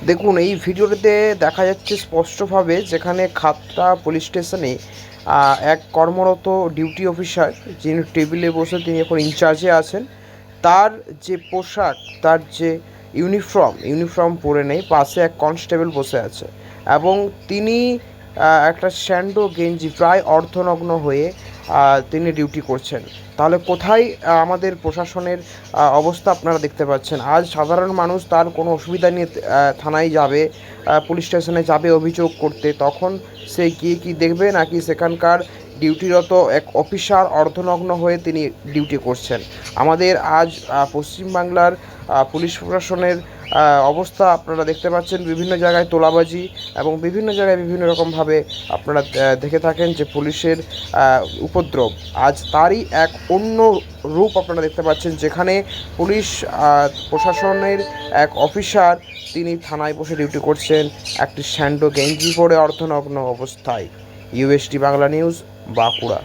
দেখুন, এই ভিডিওটিতে দেখা যাচ্ছে স্পষ্টভাবে যেখানে খাতড়া পুলিশ স্টেশনে এক কর্মরত ডিউটি অফিসার, যিনি টেবিলে বসে তিনি এখন ইনচার্জে আছেন। তার যে পোশাক, তার যে ইউনিফর্ম পরে নেই, পাশে এক কনস্টেবল বসে আছে এবং তিনি একটা স্যান্ডো গেঞ্জি প্রায় অর্ধনগ্ন হয়ে তিনি ডিউটি করছেন। তাহলে কোথায় আমাদের প্রশাসনের অবস্থা আপনারা দেখতে পাচ্ছেন। আজ সাধারণ মানুষ তার কোনো অসুবিধা নিয়ে থানায় যাবে, পুলিশ স্টেশনে যাবে অভিযোগ করতে, তখন সে গিয়ে কি দেখবে নাকি সেখানকার ডিউটিরত এক অফিসার অর্ধনগ্ন হয়ে তিনি ডিউটি করছেন। আমাদের আজ পশ্চিমবাংলার পুলিশ প্রশাসনের অবস্থা আপনারা দেখতে পাচ্ছেন। বিভিন্ন জায়গায় তোলাবাজি এবং বিভিন্ন জায়গায় বিভিন্ন রকমভাবে আপনারা দেখে থাকেন যে পুলিশের উপদ্রব। আজ তারই এক অন্য রূপ আপনারা দেখতে পাচ্ছেন, যেখানে পুলিশ প্রশাসনের এক অফিসার তিনি থানায় বসে ডিউটি করছেন একটি স্যান্ডো গেঞ্জি পরে অর্ধনগ্ন অবস্থায়। UST Bangla news, Bankura.